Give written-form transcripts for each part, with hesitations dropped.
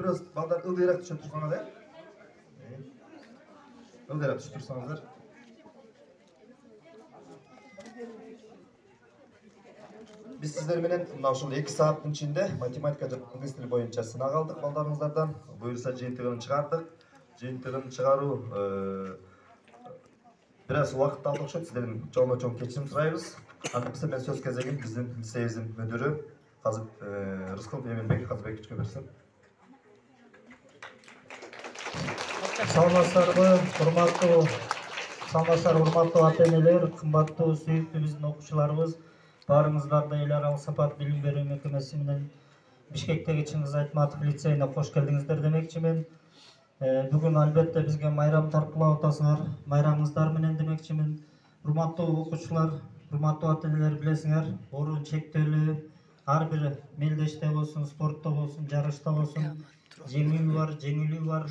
biraz balдар ылдыйраак түшүп турсаңар, ылдыйраак түшүп турсаңыздар. Biz sizler менен мына ушул 2 сааттын ичинде математика жана инглиз тили боюнча сынак алдык балдарыңыздардан. Буюрса жыйынтыгын чыгардык. Жыйынтыгын чыгаруу biraz убакыт алды окшойт. Сиздерден чоң кечирим сурайбыз. Андыкса мен сөз кезегин биздин лицейибиздин мүдүрү Рыскылов Эмилбек Казбековичке берсин. Саламатсыздарбы, урматтуу ата-энелер, кымбаттуу сүйүктүү биздин окуучуларыбыз. Баарыңыздарды эл аралык сапат билим берүү мекемеси менен Бишкектеги Чыңгыз Айтматов лицейине кош келдиңиздер демекчимин. Бүгүн албетте бизге майрам тарткылап атасыңар. Майрамыңыздар менен демекчимин. Урматтуу окуучулар, урматтуу ата-энелер, билесиңер, орун чектелүү, ар бир мелдеште болсун, спортто болсун, жарышта болсун, жеңилүү бар.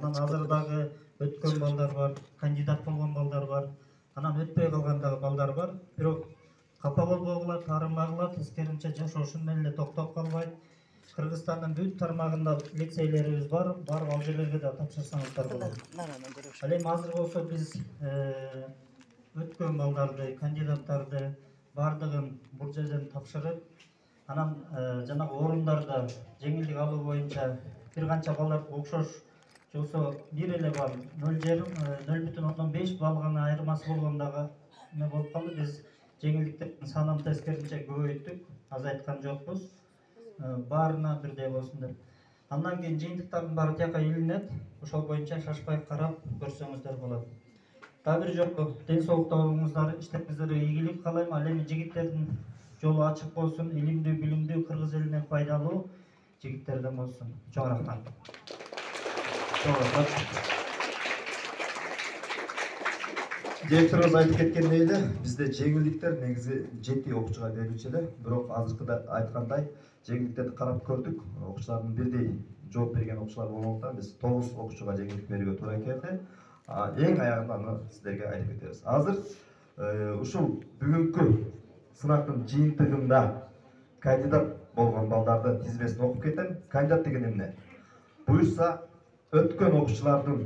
Анан азыр дагы өткөн балдар бар, кандидат болгон балдар бар. Анан өтпөй калган дагы балдар бар. Бирок капа болбогула, таарынбагыла, тескерисинче жашоошун менен эле токтоп калбайт. Кыргызстандын бүт тармагында лицейлерибиз бар. Барып ал жерлерге да тапшырсаңыздар болот. Ал эми азыр болсо биз өткөн балдарды, кандидаттарды бардыгын бул жерден тапшырып, анан жанагы орундарды жеңилдик алуу боюнча бир канча балдар окшош жолсо бир эле балл 0,05 балл гана айырмасы болгондагы эме болуп калды. Биз жеңилдиктердин санын тескерисинче көбөйттүк, азайткан жокпуз. Баарына бирдей болсун деп. Андан кийин жыйынтыктардын баары тияка илинет. Ошол боюнча шашпай карап көрсөңүздөр болот. Дагы бир жолу ден соолукта болуңуздар, иштериңиздерге ийгилик каалайм. Ал эми жигиттердин жолу ачык болсун, илимдүү, билимдүү, кыргыз элине пайдалуу жигиттерден болсун. Чоң рахмат. Директорубуз айтып кеткендей эле, бизде жеңилдиктер негизи 7 окуучуга берилчү эле. Бирок азыркыда айткандай, жеңилдиктерди карап көрдүк. Окуучулардын бирдей жооп берген окуучулар болгондуктан биз 9 окуучуга жеңилдик берүүгө туура келди. Эң аягында аны сиздерге айтып кетебиз. Азыр ушул бүгүнкү сынактын жыйынтыгында кандидат болгон балдардын тизмесин окуп кетем. Кандидат деген эмне? Буюрса өткөн окуучулардын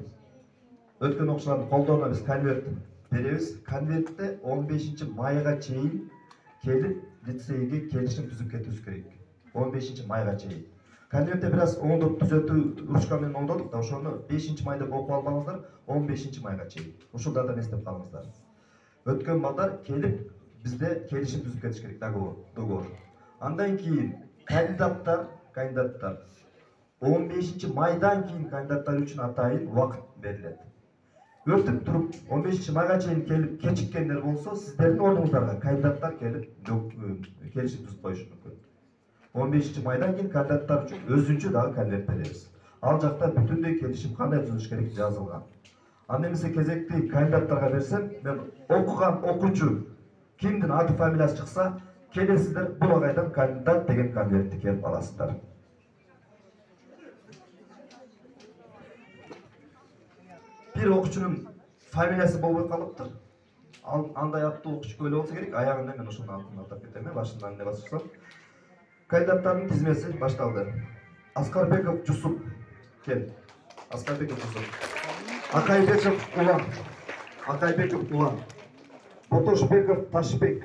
колдоруна биз конверт беребиз. Конвертте 15 майга чейин келип лицейге келишим түзүп кетүүбүз керек. 15 майга чейин. Конвертте biraz оңдоп түзөтүү ручка менен оңдодук да, ошону 5 майда окуп албаңыздар, 15 майга чейин. Ушулдардан эстеп калыңыздар. Өткөн балдар келип бизде келишим түзүп кетиш керек, договор. Андан кийин кандидаттар 15 майдан кийин кандидаттар үчүн атайын убакыт берилет. Өтүп туруп 15 майга чейин келип кечиккендер болсо, сиздердин ордуңуздарга кандидаттар келип келишим түзүп коюшу мүмкүн. 15 майдан кийин кандидаттар үчүн өзүнчө дагы конверт беребиз. Ал жакта бүтүндөй келишим кандай түзүлүш керек жазылган. Анда эмесе кезекти кандидаттарга берсем, мен окуган окуучу кимдин аты фамилиясы чыкса, келесиздер бул агайдан кандидат деген конвертти келип аласыздар. Бир окуучунун фамилиясы болбой калыптыр. Андай аттуу окуучу көйлө болсо керек, аягында мен ошонун атын атап кетем, башынан эмне бассам. Кандидаттардын тизмеси башталды. Аскарбеков Жусуп кел. Аскарбеков Жусуп. Акайбеков Улан. Ботошбеков Ташбек.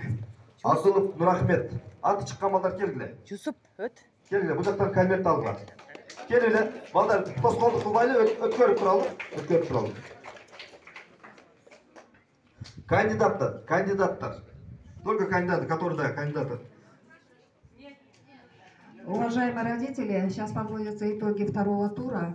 Асылов Нурахмет. Аты чыккан балдар келгиле. Жусуп, өт. Келгиле, бул жактан конверт алгыла. Келгиле, балдар тоскоолдук кылбайлы, өткөрүп туралы. Кандидаттар. Только кандидаты, которые кандидаты. Уважаемые родители, сейчас подводятся итоги второго тура.